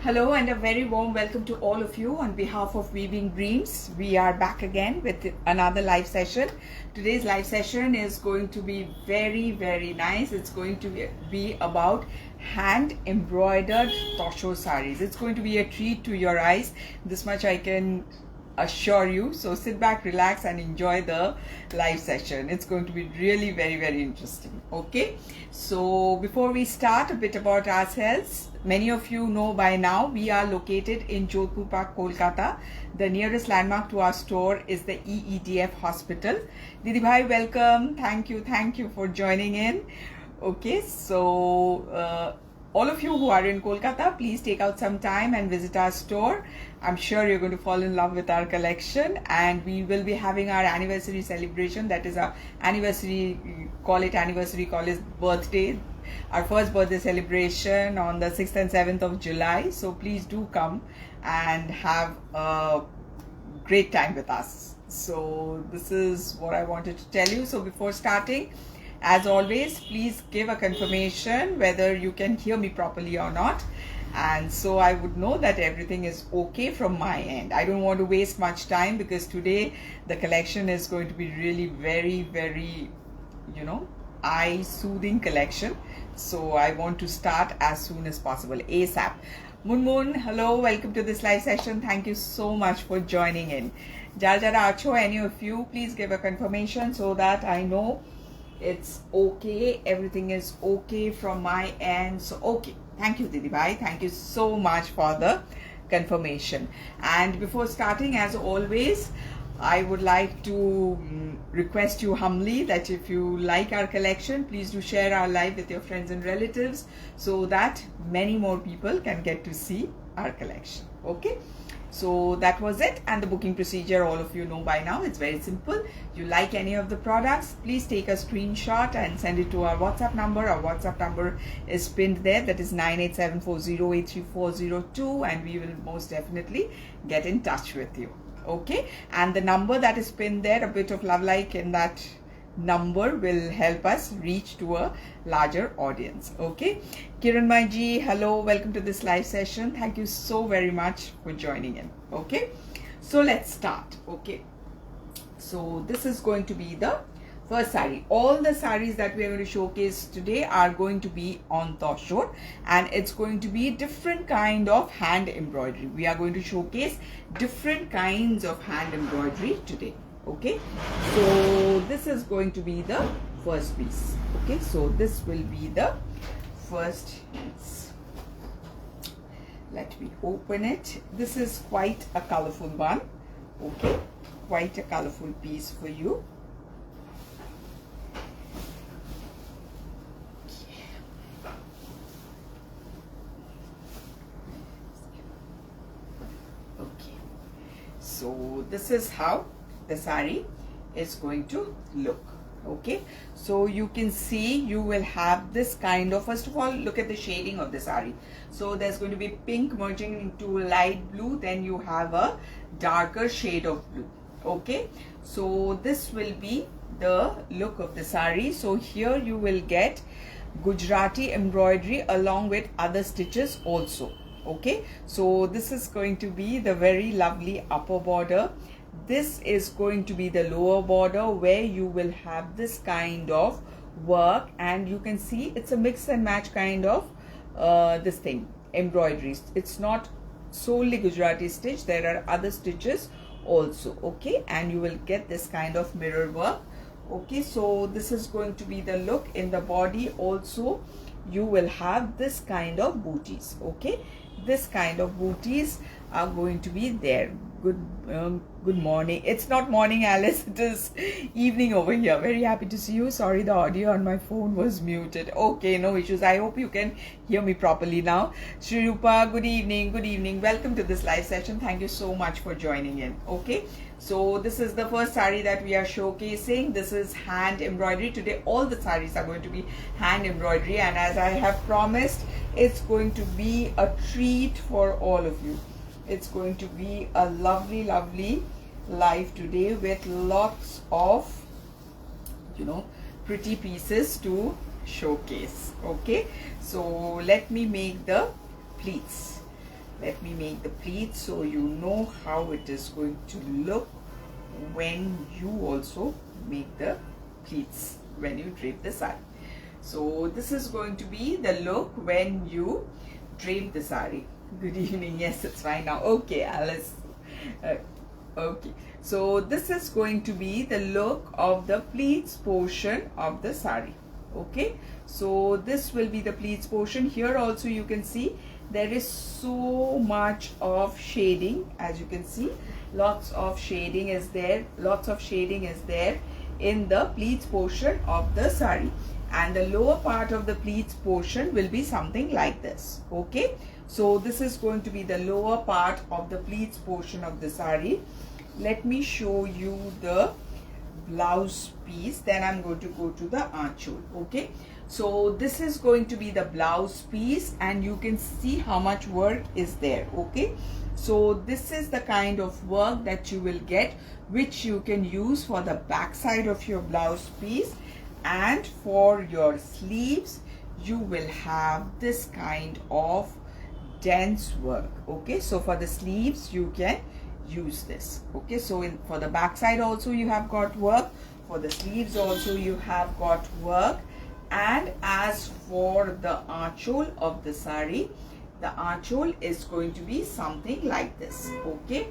Hello and a very warm welcome to all of you on behalf of Weaving Dreams. We are back again with another live session. Today's live session is going to be very nice. It's going to be about hand embroidered Tussar sarees. It's going to be a treat to your eyes. This much I can assure you. So sit back, relax and enjoy the live session. It's going to be really very interesting. Okay, so before we start, a bit about ourselves. Many of you know by now we are located in Jodhpur Park, Kolkata. The nearest landmark to our store is the EEDF hospital. Didi bhai, welcome. Thank you for joining in. Okay, so all of you who are in Kolkata, please take out some time and visit our store. I'm sure you're going to fall in love with our collection, and we will be having our anniversary celebration. That is our anniversary, call it birthday. Our first birthday celebration on the 6th and 7th of July. So please do come and have a great time with us. So this is what I wanted to tell you. So before starting, as always, please give a confirmation whether you can hear me properly or not. And so I would know that everything is okay from my end. I don't want to waste much time because today the collection is going to be really very, eye soothing collection. So I want to start as soon as possible, ASAP. Moon, hello, welcome to this live session. Thank you so much for joining in. Jara Acho, any of you, please give a confirmation so that I know it's okay, everything is okay from my end. So okay, thank you Didi bhai, thank you so much for the confirmation. And before starting, as always, I would like to request you humbly that if you like our collection, please do share our live with your friends and relatives so that many more people can get to see our collection. Okay, so that was it. And the booking procedure, all of you know by now. It's very simple. You like any of the products, please take a screenshot and send it to our WhatsApp number. Our WhatsApp number is pinned there, that is 9874083402, and we will most definitely get in touch with you. Okay, and the number that is pinned there, a bit of love like in that number will help us reach to a larger audience. Okay, Kiran Maiji, hello, welcome to this live session. Thank you so very much for joining in. Okay, so let's start. Okay, so this is going to be the first saree. All the sarees that we are going to showcase today are going to be on Tussar, and it's going to be different kind of hand embroidery. We are going to showcase different kinds of hand embroidery today. Okay, so this is going to be the first piece. Okay, so this will be the first piece. Let me open it. This is quite a colorful one. Okay, quite a colorful piece for you. Okay, so this is how the saree is going to look. Okay, so you can see you will have this kind of, first of all, look at the shading of the saree. So there's going to be pink merging into light blue, then you have a darker shade of blue. Okay, so this will be the look of the saree. So here you will get Gujarati embroidery along with other stitches also. Okay, so this is going to be the very lovely upper border. This is going to be the lower border where you will have this kind of work, and you can see it's a mix and match kind of this thing, embroideries. It's not solely Gujarati stitch, there are other stitches also. Okay, and you will get this kind of mirror work. Okay, so this is going to be the look. In the body also you will have this kind of booties. Okay, this kind of booties are going to be there. Good morning. It's not morning, Alice, it is evening over here. Very happy to see you. Sorry, the audio on my phone was muted. Okay, no issues. I hope you can hear me properly now. Shri Rupa, good evening, welcome to this live session. Thank you so much for joining in. Okay, so this is the first saree that we are showcasing. This is hand embroidery. Today all the sarees are going to be hand embroidery, and as I have promised, it's going to be a treat for all of you. It's going to be a lovely live today with lots of pretty pieces to showcase. Okay, so let me make the pleats. Let me make the pleats so you know how it is going to look when you also make the pleats, when you drape the sari. So this is going to be the look when you drape the sari. Good evening. Yes, it's fine now. Okay, Alice. Okay, so this is going to be the look of the pleats portion of the sari. Okay, so this will be the pleats portion. Here also you can see there is so much of shading. As you can see, lots of shading is there. Lots of shading is there in the pleats portion of the sari, and the lower part of the pleats portion will be something like this. Okay, so this is going to be the lower part of the pleats portion of the sari. Let me show you the blouse piece, then I'm going to go to the aanchol. Okay, so this is going to be the blouse piece, and you can see how much work is there. Okay, so this is the kind of work that you will get, which you can use for the back side of your blouse piece, and for your sleeves you will have this kind of dense work. Okay, so for the sleeves you can use this. Okay, so for the back side also you have got work, for the sleeves also you have got work. And as for the aanchol of the sari, the aanchol is going to be something like this. Okay,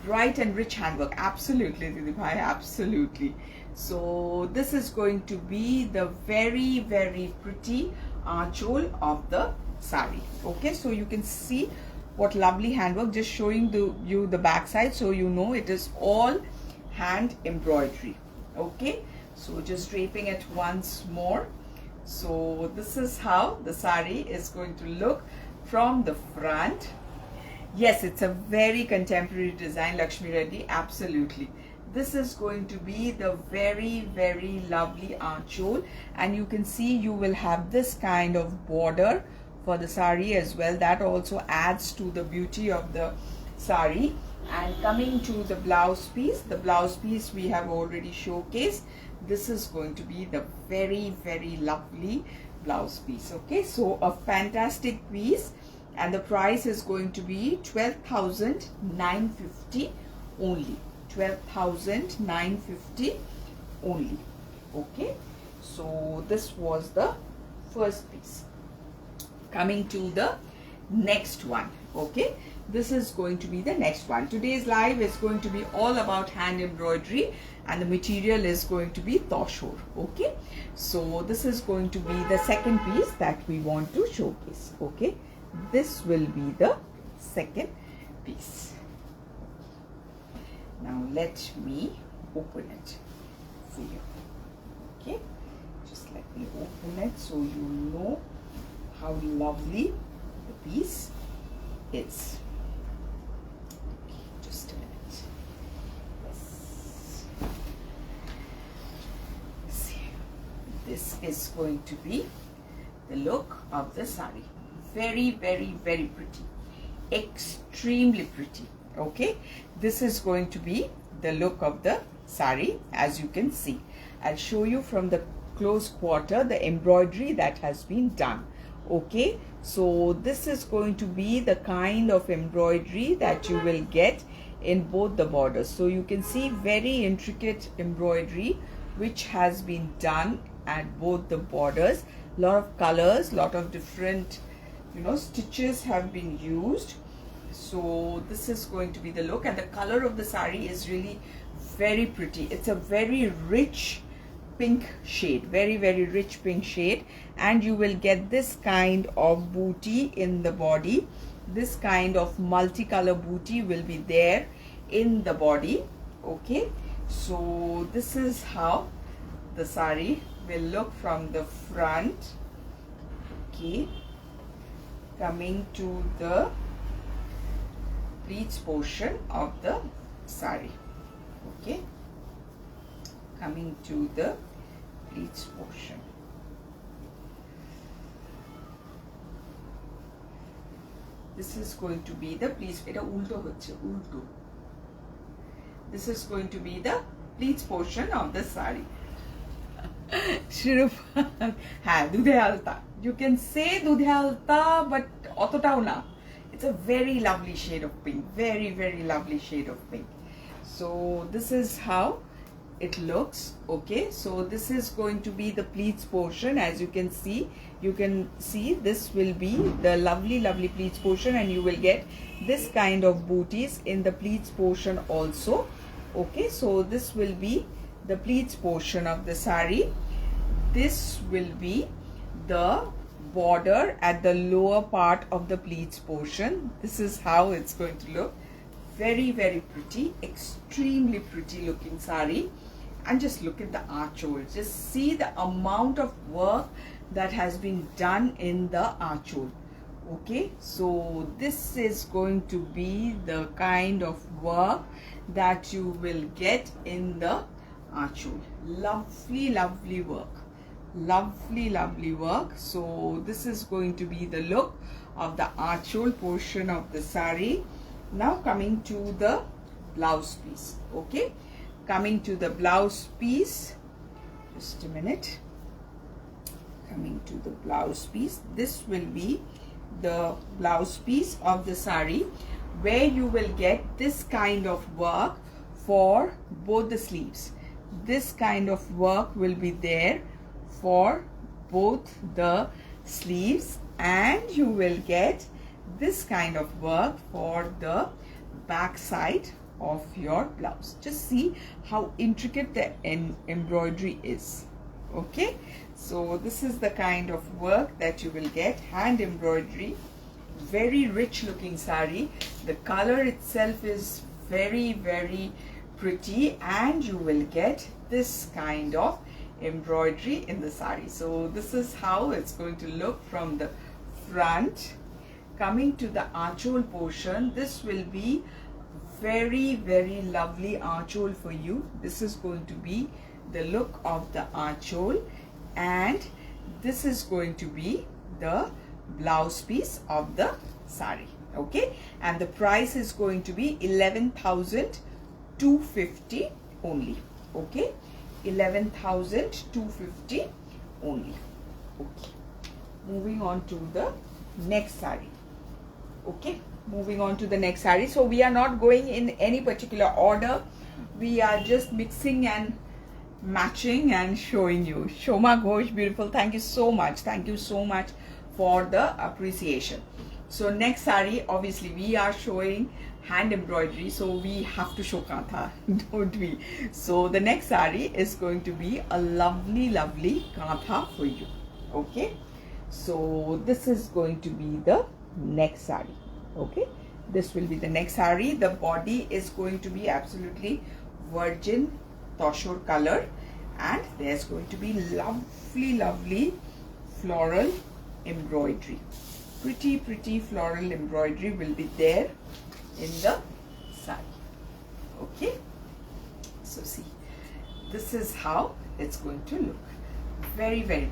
bright and rich handwork. Absolutely, Didibhai, absolutely. So this is going to be the very, very pretty aanchol of the sari. Okay, so you can see what lovely handwork. Just showing you the back side so you know it is all hand embroidery. Okay, so just draping it once more. So this is how the sari is going to look from the front. Yes, it's a very contemporary design, Lakshmi Reddy, absolutely. This is going to be the very, very lovely aanchol, and you can see you will have this kind of border for the sari as well. That also adds to the beauty of the sari. And coming to the blouse piece, the blouse piece we have already showcased. This is going to be the very, very lovely blouse piece. Okay, so a fantastic piece, and the price is going to be 12,950 only. 12,950 only. Okay, so this was the first piece. Coming to the next one. Okay, this is going to be the next one. Today's live is going to be all about hand embroidery, and the material is going to be Tussar. Okay, so this is going to be the second piece that we want to showcase. Okay, this will be the second piece. Now let me open it for you. Okay, just let me open it so you know how lovely the piece is. Okay, just a minute. Yes. See, this is going to be the look of the sari. Very, very, very pretty. Extremely pretty. Okay, this is going to be the look of the sari, as you can see. I'll show you from the close quarter the embroidery that has been done. Okay, so this is going to be the kind of embroidery that you will get in both the borders. So you can see very intricate embroidery which has been done at both the borders. Lot of colors, lot of different stitches have been used. So this is going to be the look, and the color of the sari is really very pretty. It's a very rich pink shade, very, very rich pink shade, and you will get this kind of booty in the body. This kind of multicolor booty will be there in the body. Okay, so this is how the sari will look from the front. Okay, coming to the pleats portion of the sari. Okay, coming to the pleats portion. This is going to be the pleats. Eta ulto hocche, ulto. This is going to be the pleats portion of the sari. Ha, dudhe alta. You can say dudhe alta, but ototao na. It's It's a very lovely shade of pink, very, very lovely shade of pink. So this is how it looks. Okay, so this is going to be the pleats portion. As you can see this will be the lovely pleats portion, and you will get this kind of booties in the pleats portion also. Okay, so this will be the pleats portion of the saree. This will be the border at the lower part of the pleats portion. This is how it's going to look. Very, very pretty, extremely pretty looking saree. And just look at the archhole. Just see the amount of work that has been done in the archhole. Okay, so this is going to be the kind of work that you will get in the archhole. Lovely work, lovely work. So this is going to be the look of the archhole portion of the saree. Now coming to the blouse piece. Okay, coming to the blouse piece, just a minute. Coming to the blouse piece, this will be the blouse piece of the saree, where you will get this kind of work for both the sleeves. This kind of work will be there for both the sleeves, and you will get this kind of work for the back side of your blouse. Just see how intricate the embroidery is. Okay, so this is the kind of work that you will get, hand embroidery. Very rich looking saree. The color itself is very, very pretty, and you will get this kind of embroidery in the saree. So this is how it's going to look from the front. Coming to the archhole portion, this will be very, very lovely archhole for you. This is going to be the look of the archhole, and this is going to be the blouse piece of the saree. Okay, and the price is going to be 11,250 only. Okay, 11,250 only. Okay, moving on to the next saree. Okay, moving on to the next saree. So we are not going in any particular order. We are just mixing and matching and showing you. Shoma Ghosh, beautiful. Thank you so much. Thank you so much for the appreciation. So next saree, obviously we are showing hand embroidery, so we have to show Kantha, don't we? So the next saree is going to be a lovely Kantha for you. Okay, so this is going to be the next saree. Okay, this will be the next saree. The body is going to be absolutely virgin Tussar color, and there's going to be lovely floral embroidery. Pretty floral embroidery will be there in the saree. Okay, so see, this is how it's going to look. Very pretty,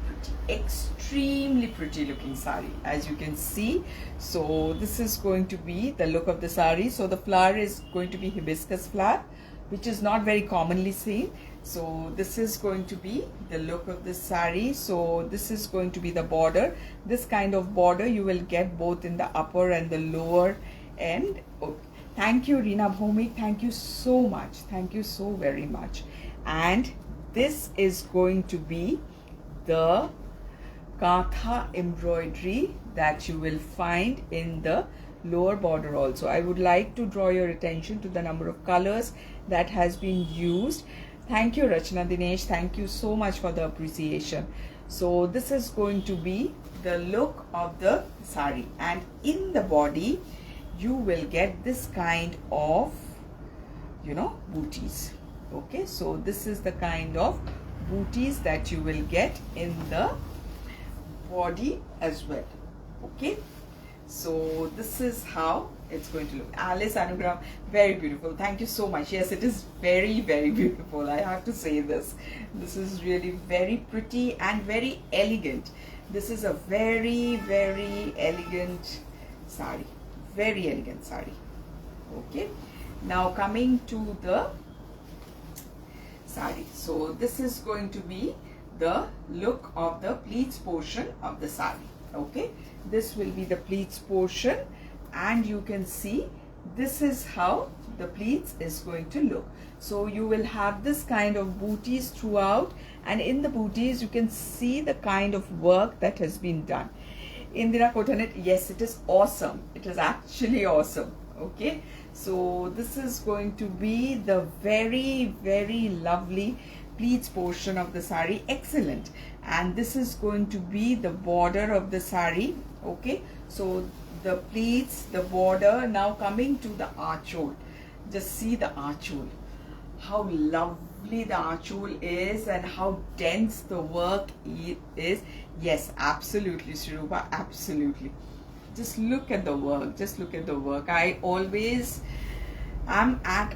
extremely pretty looking saree, as you can see. So this is going to be the look of the saree. So the flower is going to be hibiscus flower, which is not very commonly seen. So this is going to be the look of the saree. So this is going to be the border. This kind of border you will get both in the upper and the lower end. Okay. Thank you, Reena Bhomik. Thank you so much. Thank you so very much. And this is going to be the Kantha embroidery that you will find in the lower border also. I would like to draw your attention to the number of colors that has been used. Thank you, Rachna Dinesh. Thank you so much for the appreciation. So this is going to be the look of the saree, and in the body you will get this kind of, you know, booties. Okay, so this is the kind of booties that you will get in the body as well. Okay, so this is how it's going to look. Alice Anugram, very beautiful. Thank you so much. Yes, it is very beautiful. I have to say this. This is really very pretty and very elegant. This is a very elegant saree. Very elegant saree. Okay, now coming to the saree. So this is going to be the look of the pleats portion of the saree. Okay, this will be the pleats portion, and you can see this is how the pleats is going to look. So you will have this kind of booties throughout, and in the booties you can see the kind of work that has been done. Indira Kotanet, yes, it is awesome. It is actually awesome. Okay, so this is going to be the very, very lovely pleats portion of the sari. Excellent. And this is going to be the border of the sari. Okay, so the pleats, the border. Now coming to the archhole. Just see the archhole. How lovely the archhole is and how dense the work is. Yes, absolutely, Shruba, absolutely. Just look at the work. Just look at the work. I always am at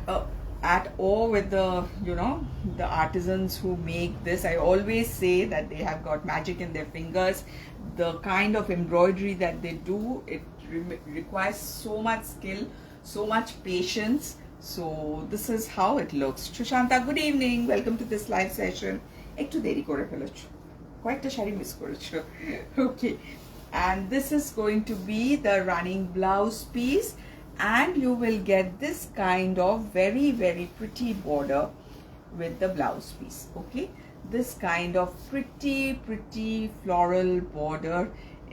awe with the the artisans who make this. I always say that they have got magic in their fingers. The kind of embroidery that they do, it requires so much skill, so much patience. So this is how it looks. Shushanta, good evening. Welcome to this live session. Ekটু দেরি করে ফেলেছো, কয়েকটা sari miss করেছো। Okay, and this is going to be the running blouse piece, and you will get this kind of very, very pretty border with the blouse piece. Okay, this kind of pretty floral border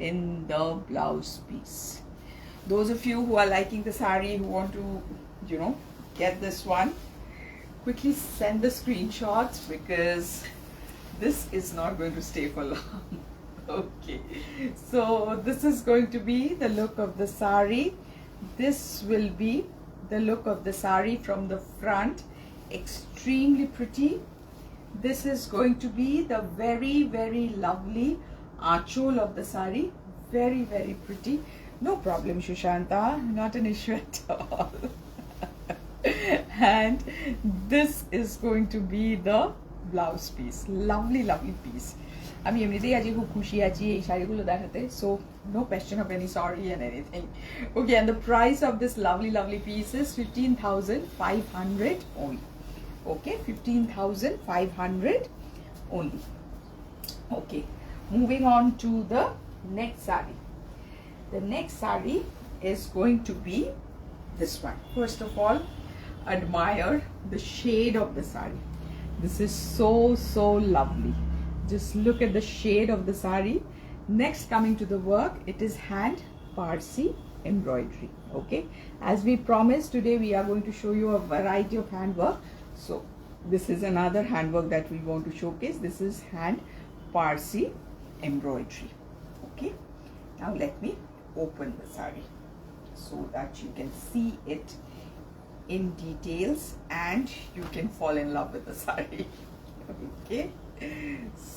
in the blouse piece. Those of you who are liking the sari, who want to get this one, quickly send the screenshots because this is not going to stay for long. Okay, so this is going to be the look of the sari. This will be the look of the sari from the front. Extremely pretty. This is going to be the very, very lovely archhole of the sari. Very, very pretty. No problem, Shushanta, not an issue at all. And this is going to be the blouse piece. Lovely piece. আমি এমনিতেই আজকে খুব খুশি আছি এই শাড়িগুলো দেখাতে, so no question of any sorry and anything. Okay, and the price of this lovely piece is 15,500 only. Okay, 15,500 only. Okay, moving on to the next sari. The next sari is going to be this one. First of all, admire the shade of the sari. This is so lovely. Just look at the shade of the sari. Next, coming to the work, it is hand Parsi embroidery. Okay, as we promised, today we are going to show you a variety of handwork. So this is another handwork that we want to showcase. This is hand Parsi embroidery. Okay, now let me open the sari so that you can see it in details and you can fall in love with the sari. Okay,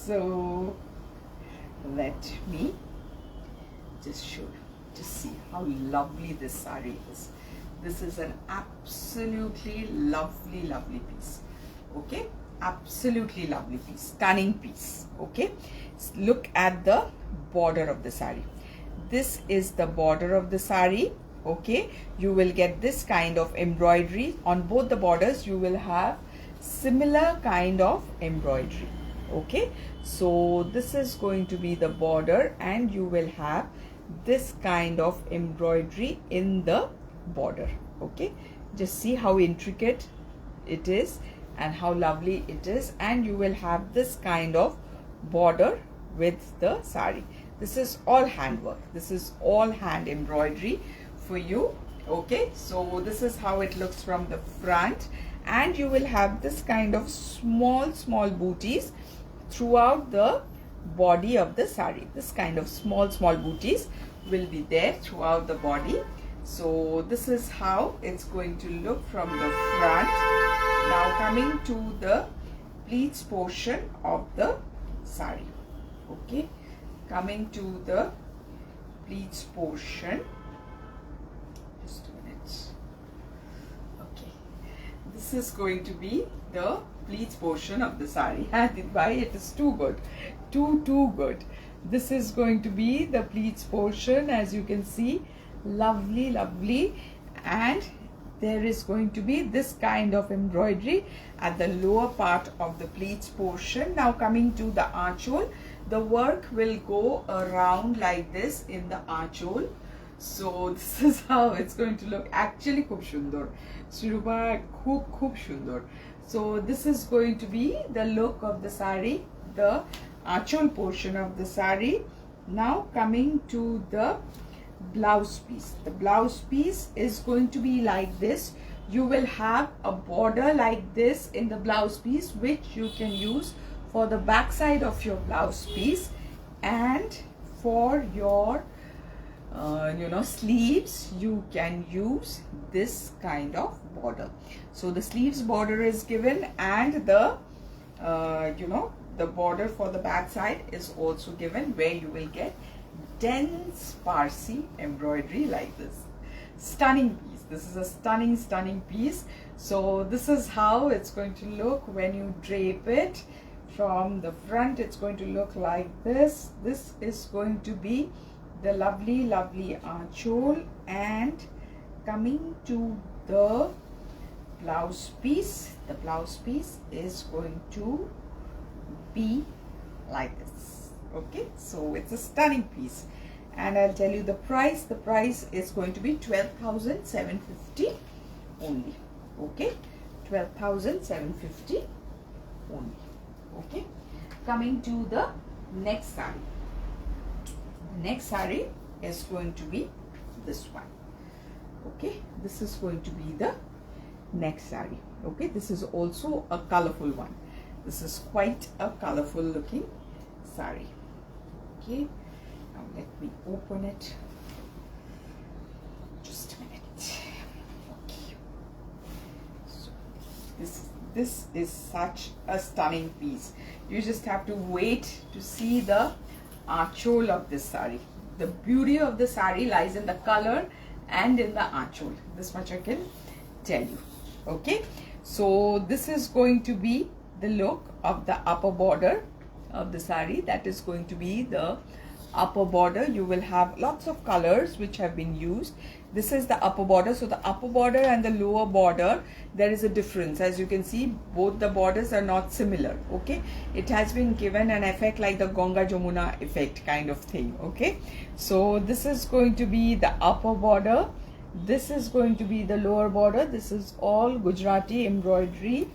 so let me just show you, just see how lovely this sari is. This is an absolutely lovely piece. Okay, absolutely lovely piece, stunning piece. Okay, look at the border of the sari. This is the border of the sari. Okay, you will get this kind of embroidery on both the borders. You will have similar kind of embroidery. Okay, so this is going to be the border and you will have this kind of embroidery in the border. Okay, just see how intricate it is and how lovely it is, and you will have this kind of border with the sari. This is all handwork. This is all hand embroidery for you. Okay, so this is how it looks from the front, and you will have this kind of small booties throughout the body of the sari. This kind of small booties will be there throughout the body. So this is how it's going to look from the front. Now coming to the pleats portion of the sari. Okay, coming to the pleats portion. Just a minute. Okay, this is going to be the pleats portion of the sari. Why it is too good, too good. This is going to be the pleats portion, as you can see, lovely, and there is going to be this kind of embroidery at the lower part of the pleats portion. Now coming to the archhole, the work will go around like this in the archhole. So this is how it's going to look. Actually khub sundor, Shrupa, khub sundor. So this is going to be the look of the sari, the achol portion of the sari. Now coming to the blouse piece. The blouse piece is going to be like this. You will have a border like this in the blouse piece, which you can use for the back side of your blouse piece, and for your sleeves you can use this kind of border. So the sleeves border is given, and the the border for the back side is also given, where you will get dense Parsi embroidery like this. Stunning piece. This is a stunning piece. So this is how it's going to look when you drape it from the front. It's going to look like this. This is going to be the lovely achol, and coming to the blouse piece, the blouse piece is going to be like this. Okay, so it's a stunning piece, and I'll tell you the price. The price is going to be 12,750 only. Okay, 12,750 only. Okay, coming to the next saree. The next saree is going to be this one. Okay, this is going to be the next saree. Okay, this is also a colorful one. This is quite a colorful looking saree. Okay, now let me open it. Just a minute. Okay, so this is such a stunning piece. You just have to wait to see the achol of this saree. The beauty of the saree lies in the color and in the achol. This much I can tell you. Okay, so this is going to be the look of the upper border of the saree. That is going to be the upper border. You will have lots of colors which have been used. This is the upper border. So the upper border and the lower border, there is a difference. As you can see, both the borders are not similar. Okay, it has been given an effect like the Ganga Jamuna effect kind of thing. Okay, so this is going to be the upper border. This is going to be the lower border. This is all Gujarati embroidery,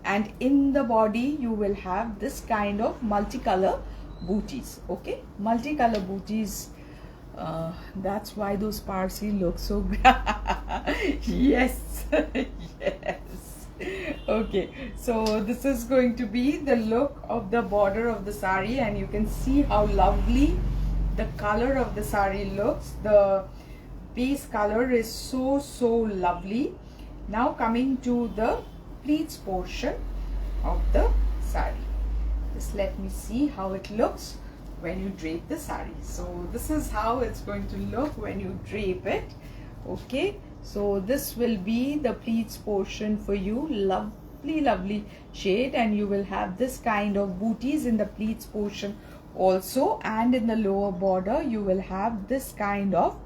and in the body you will have this kind of multicolor booties. Okay, multicolor booties. That's why those Parsi look so great. Yes. Yes. Okay, so this is going to be the look of the border of the saree, and you can see how lovely the color of the saree looks. The base color is so lovely. Now coming to the pleats portion of the saree. Just let me see how it looks when you drape the saree. So this is how it's going to look when you drape it. Okay, so this will be the pleats portion for you. Lovely shade, and you will have this kind of booties in the pleats portion also, and in the lower border you will have this kind of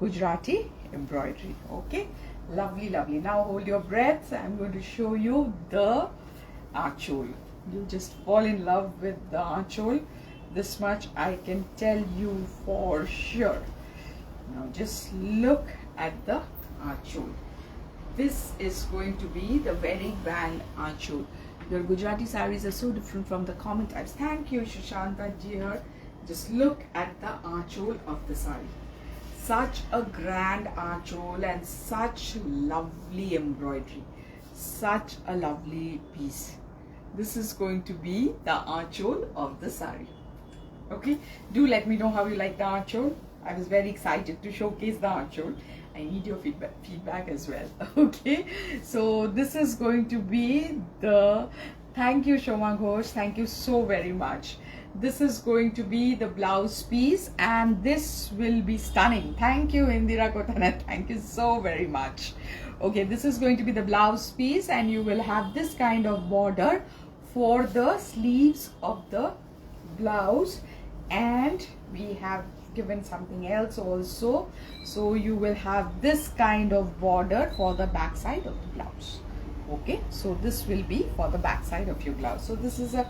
Gujarati embroidery. Okay, lovely. Now hold your breath. I'm going to show you the achol. You just fall in love with the achol. This much I can tell you for sure. Now just look at the achol. This is going to be the very grand achol. Your Gujarati sarees are so different from the common types. Thank you, Shushanta dear. Just look at the achol of the saree. Such a grand achol and such lovely embroidery. Such a lovely piece. This is going to be the achol of the saree. Okay, do let me know how you like the achol. I was very excited to showcase the achol. I need your feedback as well. Okay, so this is going to be the, thank you Shoma Ghosh, thank you so very much. This is going to be the blouse piece, and this will be stunning. Thank you Indira Kotana, thank you so very much. Okay, this is going to be the blouse piece, and you will have this kind of border for the sleeves of the blouse, and we have given something else also. So you will have this kind of border for the back side of the blouse. Okay, so this will be for the back side of your blouse. So this is a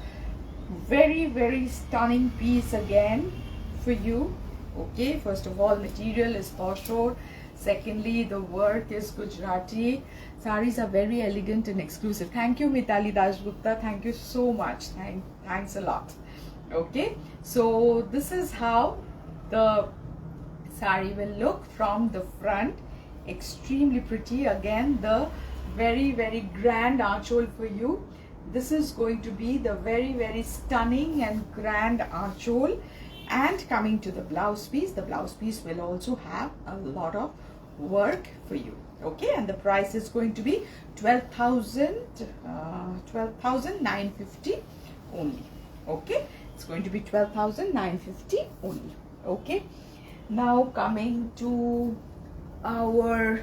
very stunning piece again for you. Okay, first of all, material is Tussar. Secondly, the work is Gujarati. Sarees are very elegant and exclusive. Thank you, Mitali Dashgupta. Thank you so much. Thanks a lot. Okay, so this is how the saree will look from the front. Extremely pretty. Again, the very grand archhole for you. This is going to be the very stunning and grand archhole. And coming to the blouse piece will also have a lot of work for you. Okay, and the price is going to be 12,950 only. Okay, it's going to be 12,950 only. Okay, now coming to our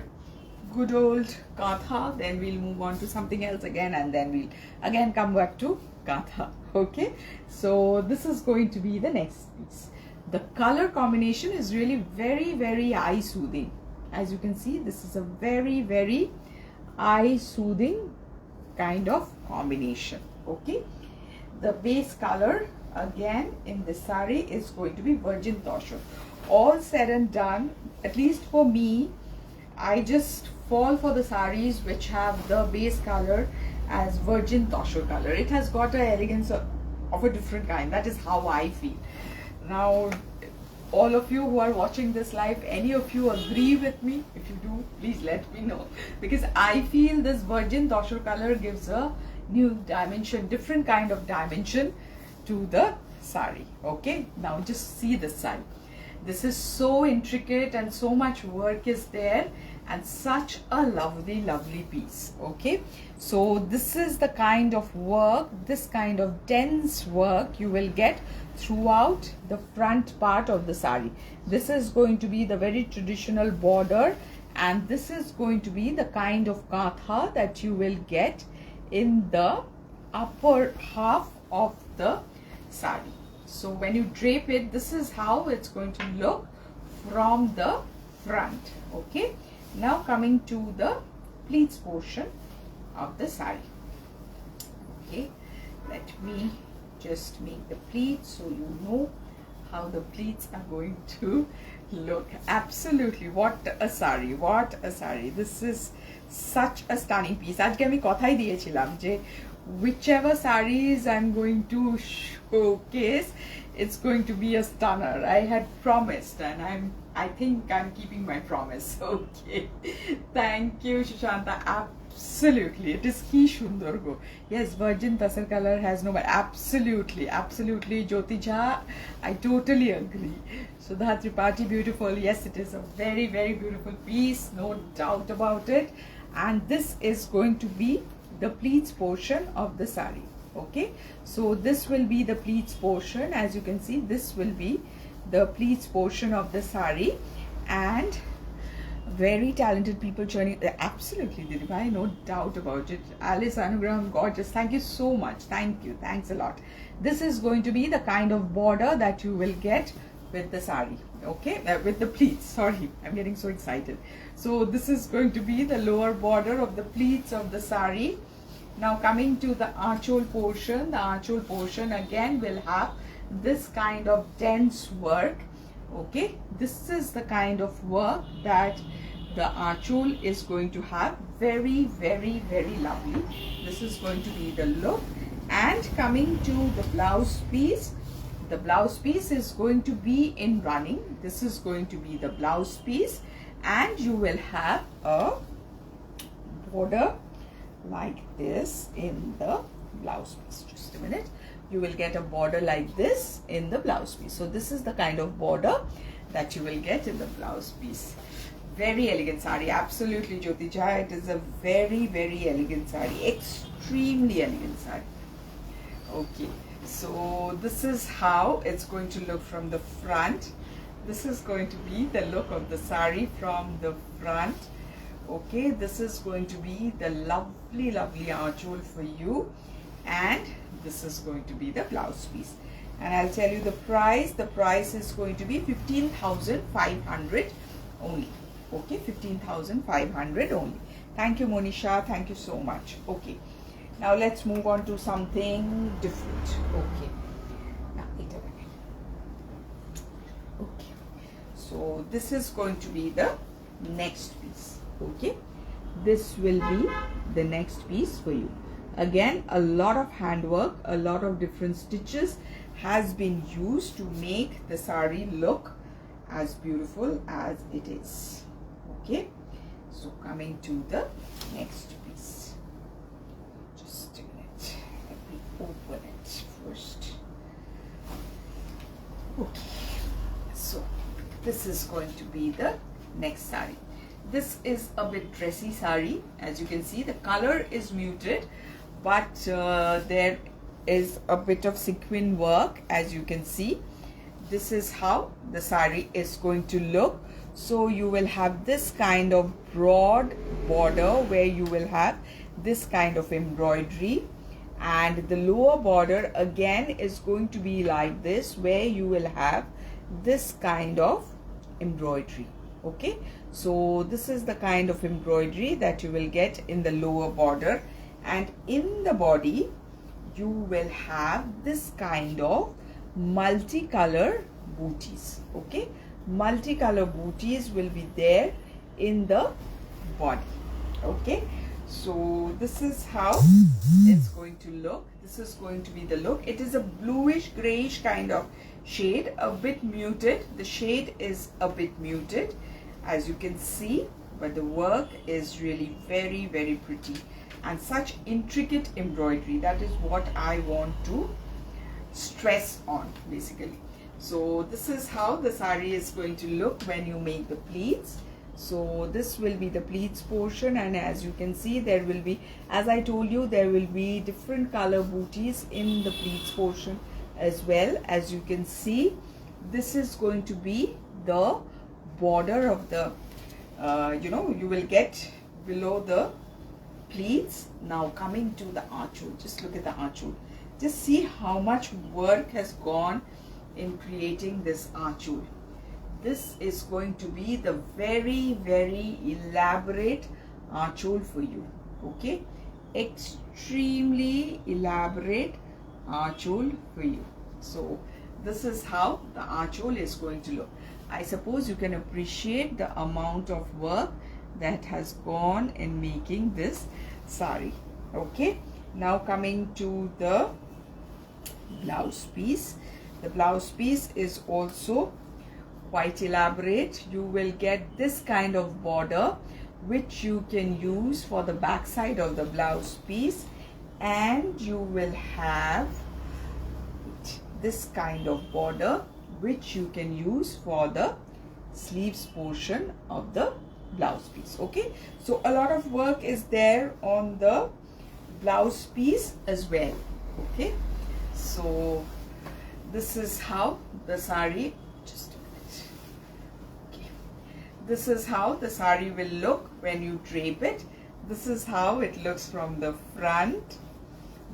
good old Kantha, then we'll move on to something else again, and then we'll again come back to Kantha. Okay, so this is going to be the next piece. The color combination is really very eye soothing. As you can see, this is a very eye soothing kind of combination. Okay, the base color again in this saree is going to be virgin Tussar. All said and done, at least for me, I just fall for the sarees which have the base color as virgin Tussar color. It has got an elegance of a different kind. That is how I feel. Now, all of you who are watching this live, any of you agree with me? If you do, please let me know, because I feel this virgin Tussar color gives a new dimension, different kind of dimension to the saree. Okay, now just see this side. This is so intricate and so much work is there, and such a lovely piece. Okay, so this is the kind of work, this kind of dense work you will get throughout the front part of the saree. This is going to be the very traditional border, and this is going to be the kind of Kantha that you will get in the upper half of the saree. So when you drape it, this is how it's going to look from the front. Okay, now coming to the pleats portion of the saree. Okay, let me just make the pleats so you know how the pleats are going to look. Absolutely, what a saree, what a saree. This is such a stunning piece. Ajke ami kothai diyechilam je whichever sarees I'm going to showcase, it's going to be a stunner. I had promised, and I think I'm keeping my promise. Okay, thank you, Shushanta. Absolutely, it is ki shundar go. Yes, virgin Tussar color has no, but absolutely Jyoti Jha, I totally agree. Sudha Tripathi, beautiful. Yes, it is a very beautiful piece, no doubt about it. And this is going to be the pleats portion of the saree. Okay, so this will be the pleats portion. As you can see, this will be the pleats portion of the saree, and very talented people joining. Absolutely, Didibhai, no doubt about it. Alice Anugraham, gorgeous. Thank you so much. Thank you. Thanks a lot. This is going to be the kind of border that you will get with the saree. Okay, with the pleats. Sorry, I'm getting so excited. So this is going to be the lower border of the pleats of the saree. Now coming to the archhole portion, the archhole portion again will have this kind of dense work. Okay, this is the kind of work that the archhole is going to have. Very lovely. This is going to be the look. And coming to the blouse piece, the blouse piece is going to be in running. This is going to be the blouse piece, and you will have a border like this in the blouse piece. Just a minute. You will get a border like this in the blouse piece. So this is the kind of border that you will get in the blouse piece. Very elegant saree. Absolutely, Jyoti Jha. It is a very elegant saree. Extremely elegant saree. Okay, so this is how it's going to look from the front. This is going to be the look of the saree from the front. Okay, this is going to be the lovely archhole for you, and this is going to be the blouse piece. And I'll tell you the price. The price is going to be 15,500 only. Okay, 15,500 only. Thank you, Monisha. Thank you so much. Okay, now let's move on to something different. Okay, now wait a minute. Okay, So this is going to be the next piece. Okay, this will be the next piece for you. Again, a lot of handwork, a lot of different stitches has been used to make the sari look as beautiful as it is. Okay, so coming to the next piece. Just a minute, let me open it first. Okay, so this is going to be the next sari. This is a bit dressy sari. As you can see, the color is muted, but there is a bit of sequin work. As you can see, this is how the sari is going to look. So you will have this kind of broad border where you will have this kind of embroidery, and the lower border again is going to be like this, where you will have this kind of embroidery. Okay, so this is the kind of embroidery that you will get in the lower border, and in the body you will have this kind of multicolor booties. Okay, multicolor booties will be there in the body. Okay, so this is how it's going to look. This is going to be the look. It is a bluish grayish kind of shade, a bit muted. The shade is a bit muted, as you can see, but the work is really very, very pretty, and such intricate embroidery. That is what I want to stress on, basically. So this is how the sari is going to look when you make the pleats. So this will be the pleats portion, and as you can see, there will be, as I told you, there will be different color booties in the pleats portion as well. As you can see, this is going to be the border of the you will get below the pleats. Now coming to the archhole, just look at the archhole. Just see how much work has gone in creating this archhole. This is going to be the very, very elaborate archhole for you. Okay, extremely elaborate archhole for you. So this is how the archhole is going to look. I suppose you can appreciate the amount of work that has gone in making this sari. Okay, now coming to the blouse piece. The blouse piece is also quite elaborate. You will get this kind of border, which you can use for the back side of the blouse piece, and you will have this kind of border, which you can use for the sleeves portion of the blouse piece. Okay, so a lot of work is there on the blouse piece as well. Okay, so this is how the sari, just a minute. Okay, this is how the sari will look when you drape it. This is how it looks from the front.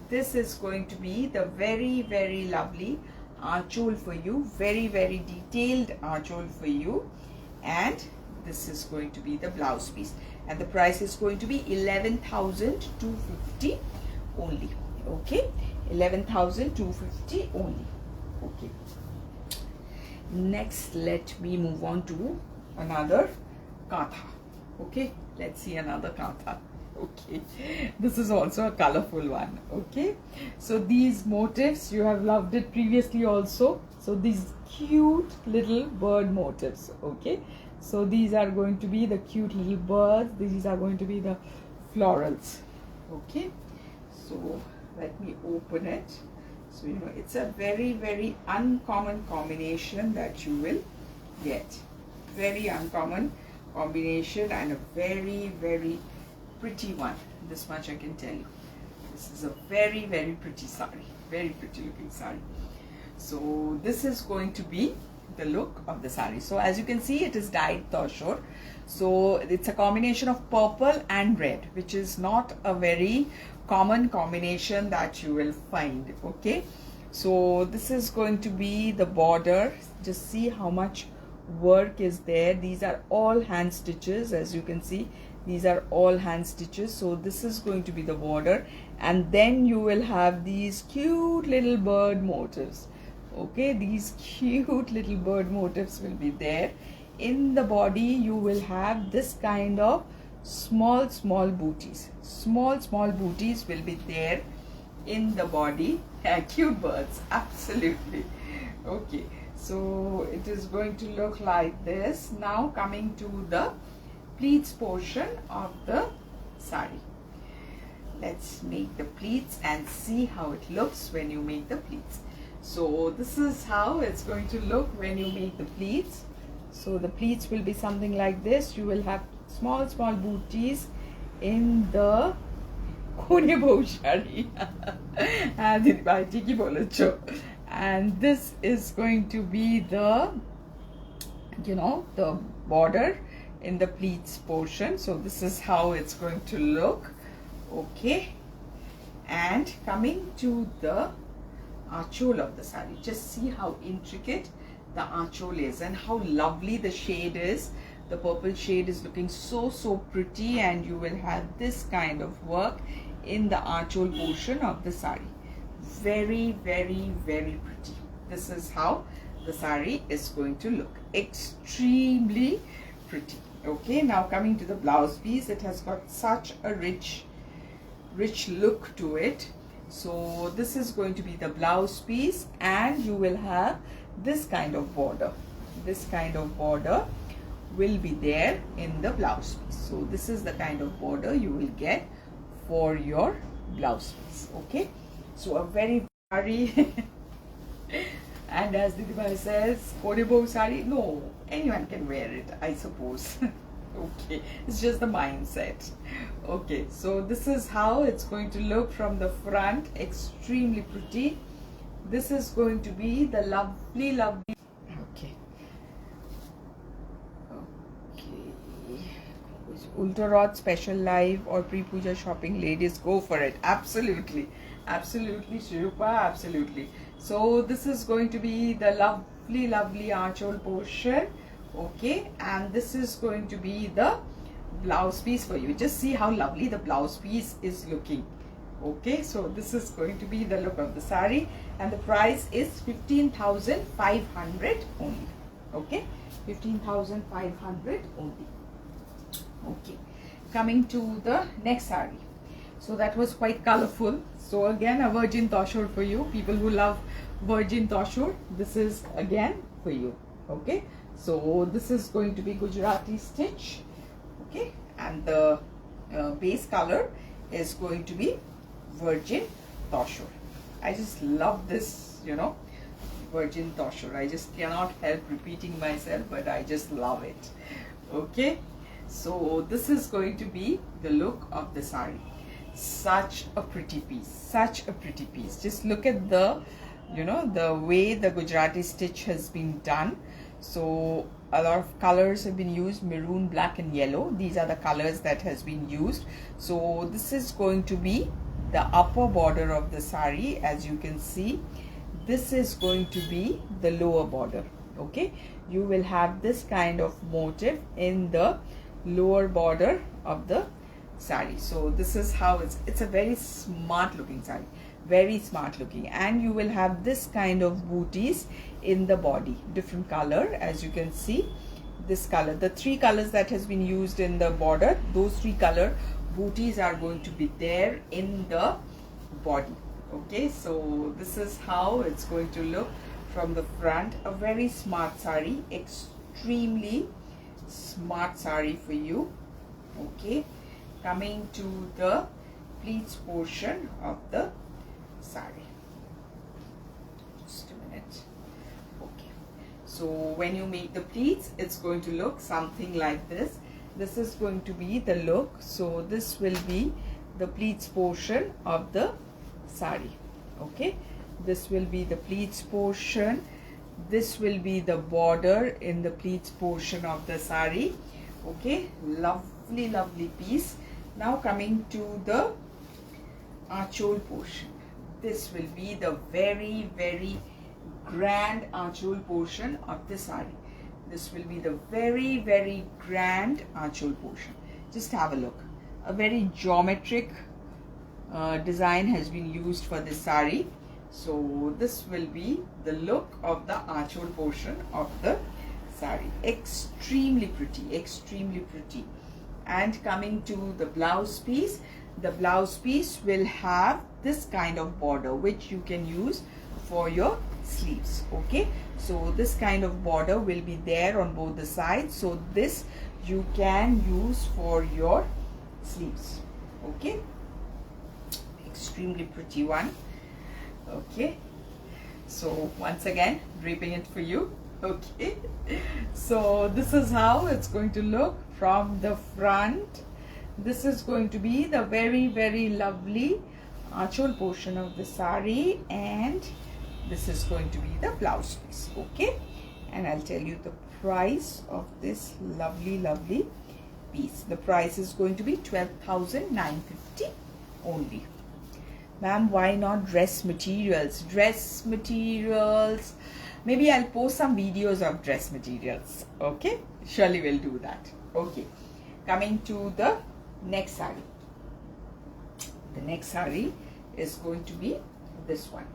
This is going to be the very, very lovely archhole for you, very, very detailed archhole for you. And this is going to be the blouse piece, and the price is going to be 11,250 only. Okay, 11,250 only. Okay, next let me move on to another Kantha. Okay, let's see another Kantha. Okay, this is also a colorful one. Okay, so these motifs, you have loved it previously also. So these cute little bird motifs. Okay, so these are going to be the cute little birds. These are going to be the florals. Okay, so let me open it. So it's a very, very uncommon combination that you will get. Very uncommon combination, and a very, very pretty one. This much I can tell you. This is a very, very pretty sari, very pretty looking sari. So this is going to be the look of the sari. So as you can see, it is dyed Tussar. So it's a combination of purple and red, which is not a very common combination that you will find. Okay, so this is going to be the border. Just see how much work is there. These are all hand stitches. As you can see, these are all hand stitches. So this is going to be the border, and then you will have these cute little bird motifs. Okay, these cute little bird motifs will be there in the body you will have this kind of small booties. Small booties will be there in the body. Cute birds, absolutely. Okay, so it is going to look like this. Now coming to the pleats portion of the sari. Let's make the pleats and see how it looks when you make the pleats. So this is how it's going to look when you make the pleats. So the pleats will be something like this. You will have small booties in the and this is going to be the, you know, the border in the pleats portion. So this is how it's going to look. Okay, and coming to the archole of the sari, just see how intricate the archole is and how lovely the shade is. The purple shade is looking so pretty, and you will have this kind of work in the archole portion of the sari. Very pretty. This is how the sari is going to look. Extremely pretty. Okay, now coming to the blouse piece, it has got such a rich look to it. So this is going to be the blouse piece, and you will have this kind of border. This kind of border will be there in the blouse piece. So this is the kind of border you will get for your blouse piece. Okay, so a very and as Didibhai says, Kodebo sari, no, anyone can wear it, I suppose. Okay, it's just the mindset. Okay, so this is how it's going to look from the front. Extremely pretty. This is going to be the lovely okay. Ultarot special live or pre-puja shopping, ladies, go for it. Absolutely Shirupa, absolutely. So this is going to be the lovely archole portion. Okay, and this is going to be the blouse piece for you. Just see how lovely the blouse piece is looking. Okay, so this is going to be the look of the sari, and the price is 15,500 only. Okay, 15,500 only. Okay, coming to the next sari. So that was quite colorful. So again, a virgin toshur for you. People who love virgin toshur, this is again for you. Okay, so this is going to be Gujarati stitch. Okay, and the base color is going to be virgin toshur. I just love this, you know, virgin toshur. I just cannot help repeating myself, but I just love it. Okay, so this is going to be the look of the sari. Such a pretty piece, just look at the, you know, the way the Gujarati stitch has been done. So a lot of colors have been used, maroon, black and yellow. These are the colors that has been used. So this is going to be the upper border of the sari. As you can see, this is going to be the lower border. Okay, you will have this kind of motif in the lower border of the sari. So this is how it's a very smart looking sari, very smart looking, and you will have this kind of booties in the body, different color. As you can see, this color, the three colors that has been used in the border, those three color booties are going to be there in the body. Okay, so this is how it's going to look from the front. A very smart sari, extremely smart sari for you. Okay, coming to the pleats portion of the sari. Just a minute. Okay, so when you make the pleats, it's going to look something like this. This is going to be the look. So this will be the pleats portion of the sari. Okay, this will be the pleats portion. This will be the border in the pleats portion of the sari. Okay, lovely piece. Now coming to the archole portion. This will be the very grand archole portion of the sari. This will be the very grand archole portion. Just have a look. A very geometric design has been used for this sari. So this will be the look of the archole portion of the saree. Extremely pretty, extremely pretty. And coming to the blouse piece will have this kind of border which you can use for your sleeves. Okay, so this kind of border will be there on both the sides, so this you can use for your sleeves. Okay, extremely pretty one. Okay, so once again draping it for you. Okay, so this is how it's going to look from the front. This is going to be the very lovely achol portion of the saree, and this is going to be the blouse piece. Okay, and I'll tell you the price of this lovely piece. The price is going to be 12,950 only. Ma'am, why not dress materials? Dress materials, maybe I'll post some videos of dress materials. Okay, surely we'll do that. Okay, coming to the next saree. The next saree is going to be this one.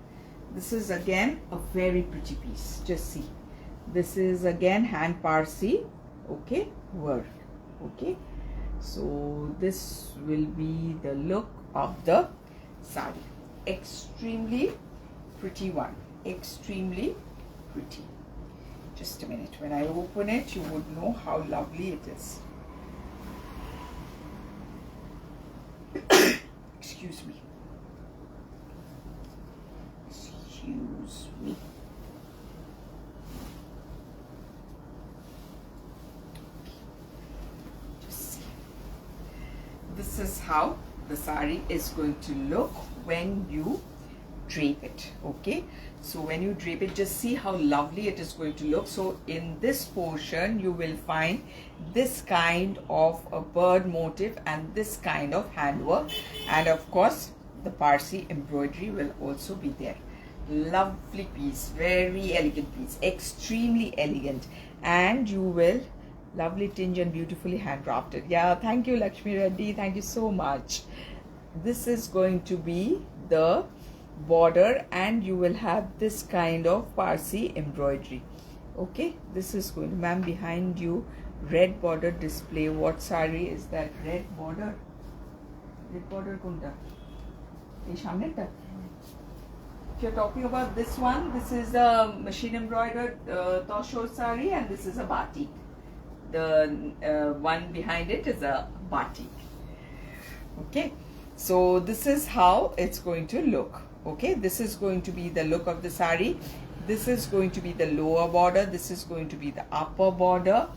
This is again a very pretty piece. Just see, this is again hand Parsi, okay, work. Okay, so this will be the look of the saree. Extremely pretty one, extremely pretty. Just a minute, when I open it you would know how lovely it is. Excuse me. Excuse me. Just see. This is how the saree is going to look when you drape it. Okay, so when you drape it, just see how lovely it is going to look. So in this portion you will find this kind of a bird motif and this kind of handwork, and of course the Parsi embroidery will also be there. Lovely piece, very elegant piece, extremely elegant, and you will lovely tinge and beautifully hand crafted. Yeah, thank you Lakshmi Reddy, thank you so much. This is going to be the border, and you will have this kind of Parsi embroidery. Okay, this is going, ma'am, behind you red border display. What saree is that? Red border? Red border kunta? If you're talking about this one, this is a machine embroidered Tussar saree, and this is a batik. The one behind it is a batik. Okay, so this is how it's going to look. Okay, this is going to be the look of the saree. This is going to be the lower border, this is going to be the upper border,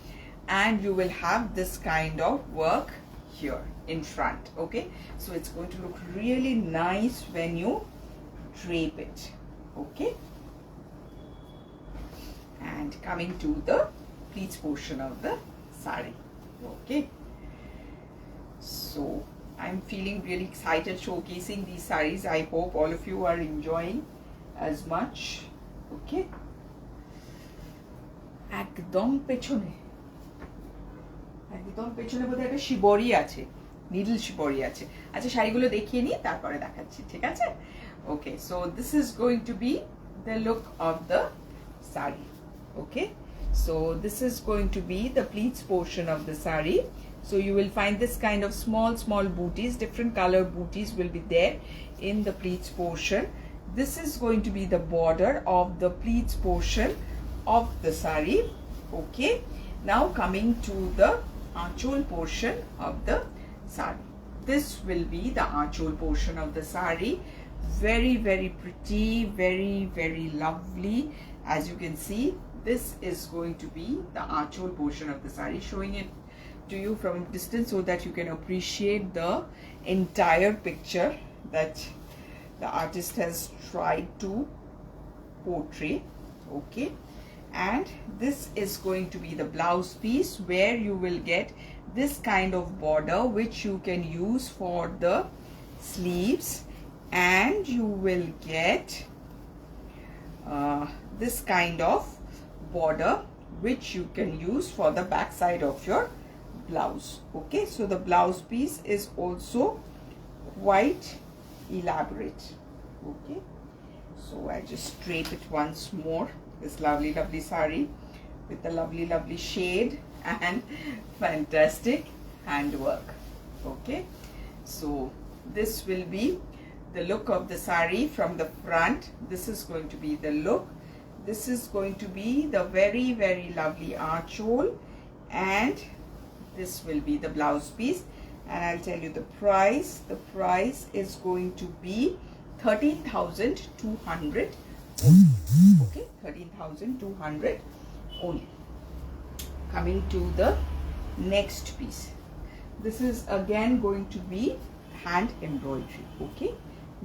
and you will have this kind of work here in front. Okay, so it's going to look really nice when you drape it. Okay, and coming to the pleats portion of the saree. Okay, so I'm feeling really excited showcasing these sarees. I hope all of you are enjoying as much. Okay, একদম পেছনে বোধহয় একটা শিবরি আছে, needle শিবরি আছে। আচ্ছা, শাড়িগুলো দেখিয়ে নিই, তারপরে দেখাচ্ছি, ঠিক আছে? Okay, so this is going to be the look of the saree. Okay, so this is going to be the pleats portion of the saree. So you will find this kind of small booties, different color booties will be there in the pleats portion. This is going to be the border of the pleats portion of the saree. Okay, now coming to the achol portion of the saree. This will be the achol portion of the saree. Very pretty, very lovely. As you can see, this is going to be the achol portion of the saree, showing it to you from a distance so that you can appreciate the entire picture that the artist has tried to portray. Okay, and this is going to be the blouse piece, where you will get this kind of border which you can use for the sleeves, and you will get this kind of border which you can use for the back side of your blouse. Okay, so the blouse piece is also quite elaborate. Okay, so I just drape it once more, this lovely saree with a lovely shade and fantastic handwork. Okay, so this will be the look of the sari from the front. This is going to be the look. This is going to be the very lovely archhole, and this will be the blouse piece. And I'll tell you the price. The price is going to be 13,200 only. Okay, 13,200 only. Coming to the next piece. This is again going to be hand embroidery. Okay,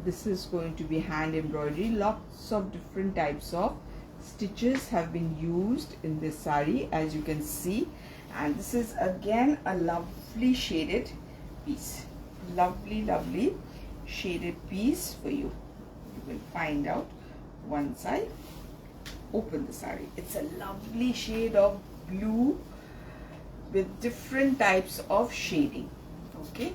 this is going to be hand embroidery. Lots of different types of stitches have been used in this sari, as you can see. And this is again a lovely shaded piece. Lovely shaded piece for you. You will find out once I open the sari. It's a lovely shade of blue with different types of shading. Okay,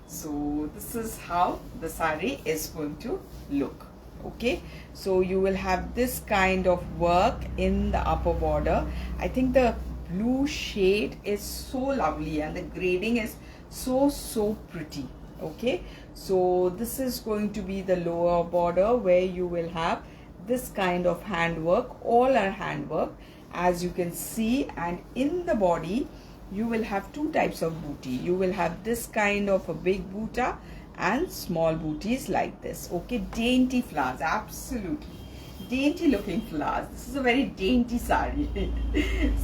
so this is how the sari is going to look. Okay, so you will have this kind of work in the upper border. I think the blue shade is so lovely and the grading is so pretty. Okay, so this is going to be the lower border where you will have this kind of handwork. All are handwork, as you can see. And in the body you will have two types of booty. You will have this kind of a big boota and small booties like this. Okay, dainty flowers, absolutely dainty looking flowers. This is a very dainty sari.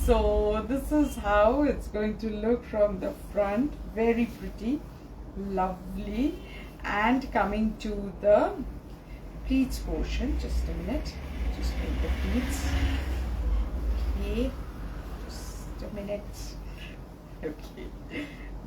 So this is how it's going to look from the front. Very pretty, lovely. And coming to the pleats portion, just a minute, just make the pleats. Okay, just a minute. Okay,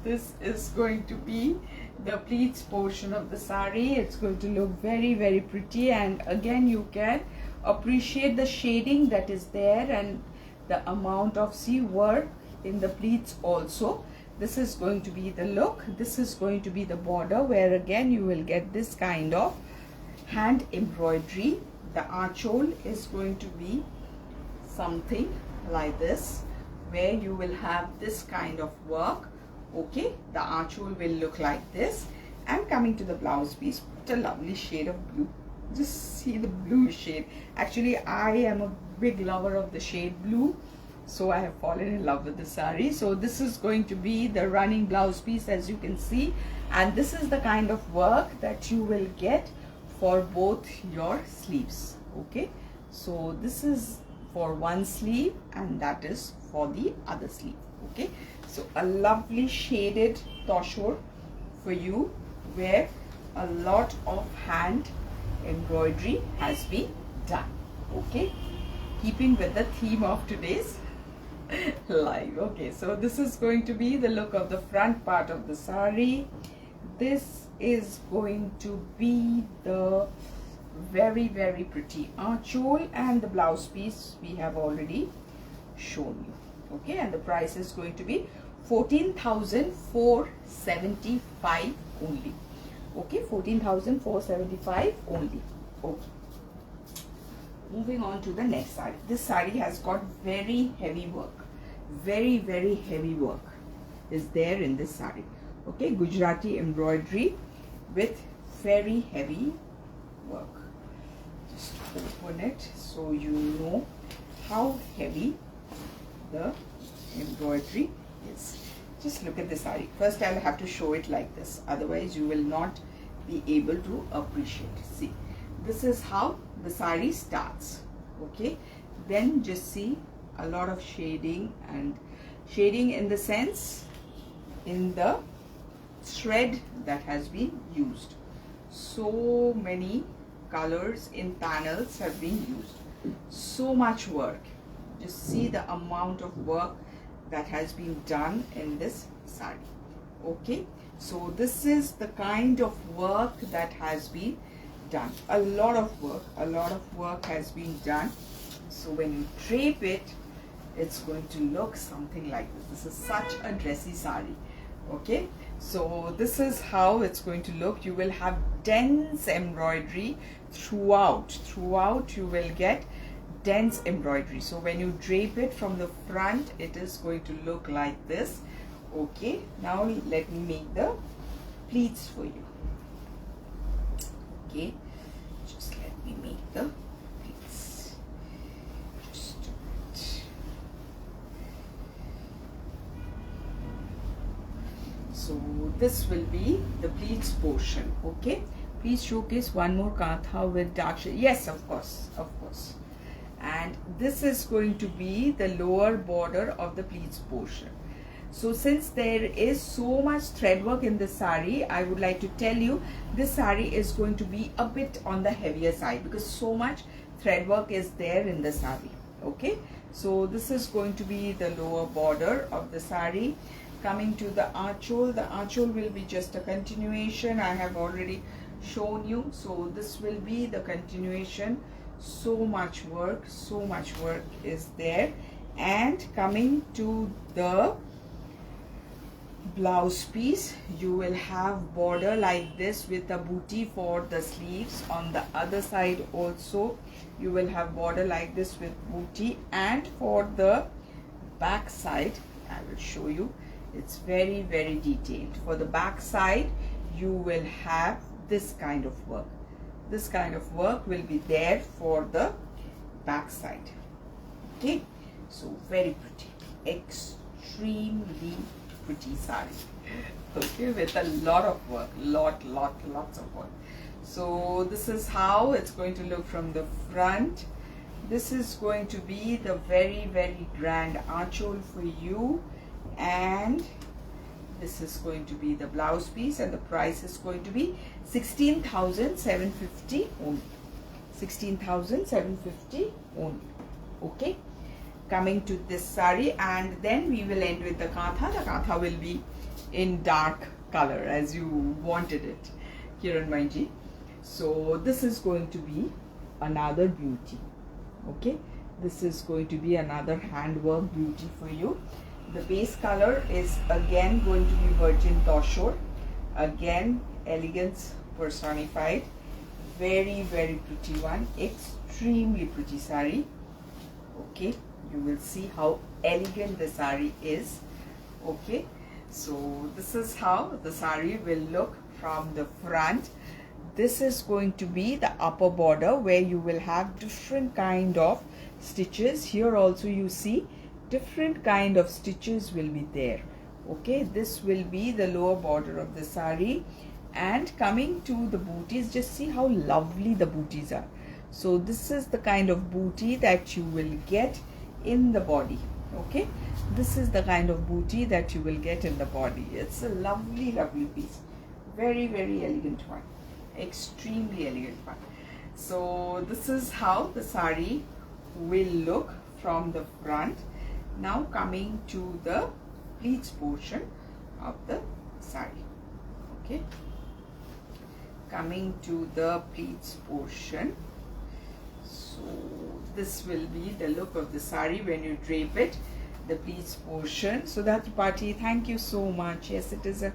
this is going to be the pleats portion of the sari. It's going to look very pretty, and again you can appreciate the shading that is there and the amount of work in the pleats also. This is going to be the look. This is going to be the border, where again you will get this kind of hand embroidery. The archhole is going to be something like this, where you will have this kind of work. Okay, the archhole will look like this. And coming to the blouse piece, what a lovely shade of blue. Just see the blue shade. Actually, I am a big lover of the shade blue, so I have fallen in love with the sari. So this is going to be the running blouse piece, as you can see, and this is the kind of work that you will get for both your sleeves. Okay, so this is for one sleeve and that is for the other sleeve. Okay, so a lovely shaded toshur for you, where a lot of hand embroidery has been done. Okay, keeping with the theme of today's live. Okay, so this is going to be the look of the front part of the sari. This is going to be the very pretty archhole, and the blouse piece we have already shown you. Okay, and the price is going to be 14,475 only. Okay, 14,475 only. Okay, moving on to the next sari. This sari has got very heavy work. Very heavy work is there in this sari. Okay, Gujarati embroidery with very heavy work. Just open it so you know how heavy the embroidery is. Just look at the sari. First I'll have to show it like this, otherwise you will not be able to appreciate. See, this is how the sari starts. Okay, then just see a lot of shading, and shading in the sense in the thread that has been used. So many colors in panels have been used. So much work. Just see the amount of work that has been done in this sari. Okay, so this is the kind of work that has been done. A lot of work has been done. So when you drape it, it's going to look something like this. This is such a dressy sari. Okay, so this is how it's going to look. You will have dense embroidery throughout. You will get dense embroidery. So when you drape it from the front, it is going to look like this. Okay, now let me make the pleats for you. Okay, just let me make the pleats. Just do it. So this will be the pleats portion. Okay, please showcase one more kantha with dark shade. Yes, of course, of course. And this is going to be the lower border of the pleats portion. So since there is so much thread work in this saree, I would like to tell you this saree is going to be a bit on the heavier side because so much thread work is there in the saree. Okay, so this is going to be the lower border of the saree. Coming to the archhole will be just a continuation. I have already shown you, so this will be the continuation. So much work is there. And coming to the blouse piece, you will have border like this with a booty for the sleeves. On the other side also you will have border like this with booty, and for the back side I will show you, it's very detailed. For the back side you will have this kind of work. This kind of work will be there for the back side. Okay, so very pretty, extremely pretty saree. Okay, with a lot of work, lots of work. So this is how it's going to look from the front. This is going to be the very grand archhole for you, and this is going to be the blouse piece, and the price is going to be 16,750 only. 16,750 only. Okay, coming to this saree, and then we will end with the kantha. The kantha will be in dark color as you wanted it, Kiran ji. So this is going to be another beauty. Okay, this is going to be another handwork beauty for you. The base color is again going to be virgin Tussar, again elegance personified. Very pretty one, extremely pretty saree. Okay, you will see how elegant the saree is. Okay, so this is how the saree will look from the front. This is going to be the upper border where you will have different kind of stitches. Here also you see different kind of stitches will be there. Okay, this will be the lower border of the saree. And coming to the booties, just see how lovely the booties are. So this is the kind of booty that you will get in the body. Okay, this is the kind of booty that you will get in the body. It's a lovely piece, very elegant one, extremely elegant one. So this is how the saree will look from the front. Now coming to the pleats portion of the saree. Okay, coming to the pleats portion. So this will be the look of the saree when you drape it, the pleats portion. So that party, thank you so much. Yes, it is a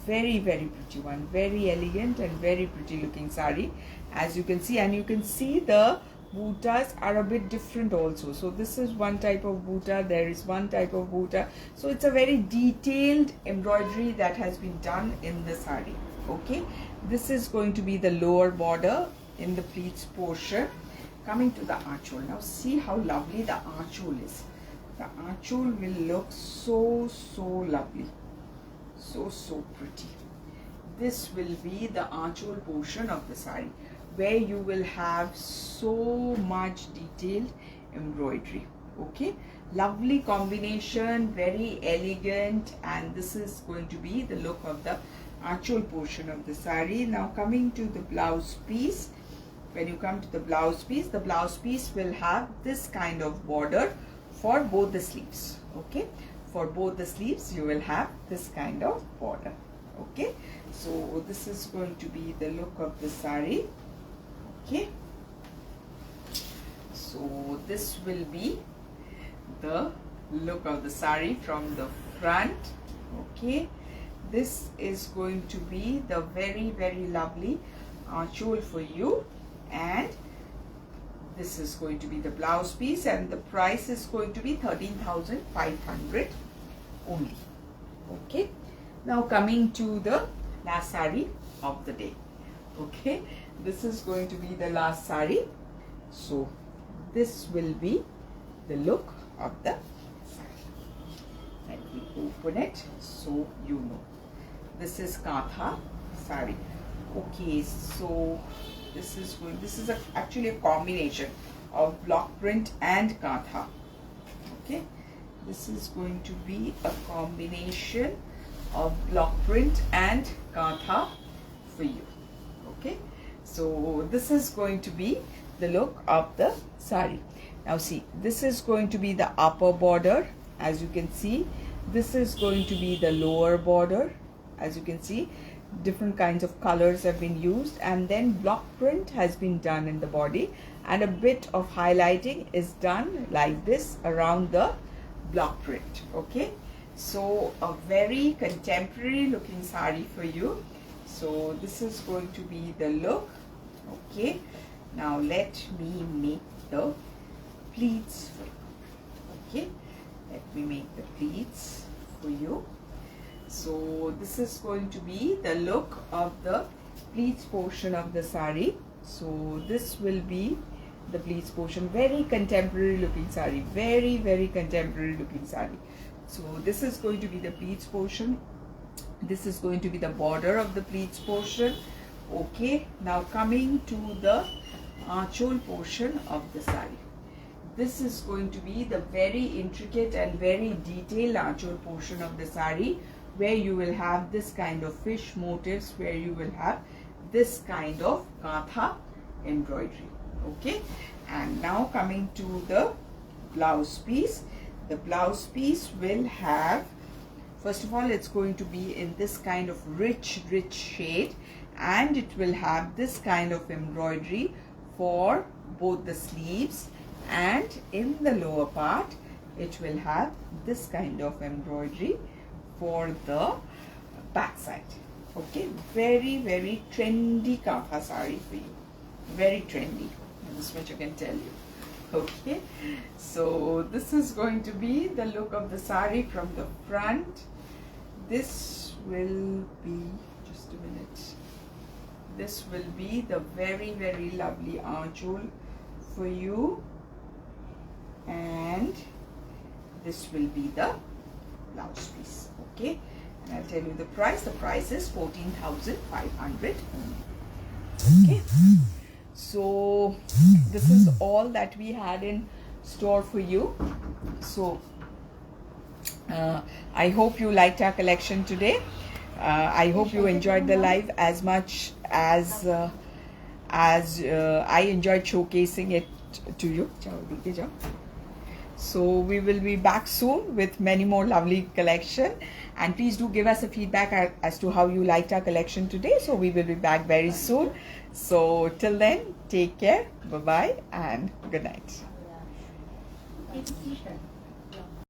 very pretty one, very elegant and very pretty looking saree, as you can see. And you can see the bootas are a bit different also. So this is one type of boota, there is one type of boota. So it's a very detailed embroidery that has been done in the saree. Okay, this is going to be the lower border in the pleats portion. Coming to the archhole, now see how lovely the archhole is. The archhole will look so lovely, so pretty. This will be the archhole portion of the saree, where you will have so much detailed embroidery. Okay, lovely combination, very elegant, and this is going to be the look of the archhole portion of the saree. Now coming to the blouse piece, when you come to the blouse piece will have this kind of border for both the sleeves. Okay, for both the sleeves you will have this kind of border. Okay, so this is going to be the look of the saree. Okay, so this will be the look of the saree from the front. Okay, this is going to be the very lovely archhole for you, and This is going to be the blouse piece, and the price is going to be 13,500 only. Okay, now coming to the last saree of the day. Okay, this is going to be the last saree. So this will be the look of the saree. Let me open it so you know. This is Kantha saree. Okay, so this is actually a combination of block print and Kantha. Okay, this is going to be a combination of block print and Kantha for you. Okay, so this is going to be the look of the saree. Now see, this is going to be the upper border. As you can see, this is going to be the lower border. As you can see, different kinds of colors have been used, and then block print has been done in the body, and a bit of highlighting is done like this around the block print. Okay, so a very contemporary looking saree for you. So this is going to be the look. Okay, now let me make the pleats for you. Okay, let me make the pleats for you. So this is going to be the look of the pleats portion of the saree. So this will be the pleats portion. Very contemporary looking saree, very contemporary looking saree. So this is going to be the pleats portion. This is going to be the border of the pleats portion. Okay, now coming to the archhole portion of the saree. This is going to be the very intricate and very detailed archhole portion of the saree, where you will have this kind of fish motifs, where you will have this kind of Kantha embroidery. Okay, and now coming to the blouse piece. The blouse piece will have, first of all, it's going to be in this kind of rich shade, and it will have this kind of embroidery for both the sleeves, and in the lower part it will have this kind of embroidery for the back side. Okay, very trendy Kantha saree for you, very trendy, this much I can tell you. Okay, so this is going to be the look of the saree from the front. This will be, just a minute, this will be the very lovely archhole for you, and this will be the blouse piece. Okay, and I'll tell you the price. The price is 14,500 only. Okay, so this is all that we had in store for you. So I hope you liked our collection today. I hope you enjoyed the live as much as I enjoyed showcasing it to you. So we will be back soon with many more lovely collection, and please do give us a feedback as to how you liked our collection today. So we will be back very soon. So till then, take care, bye bye, and good night.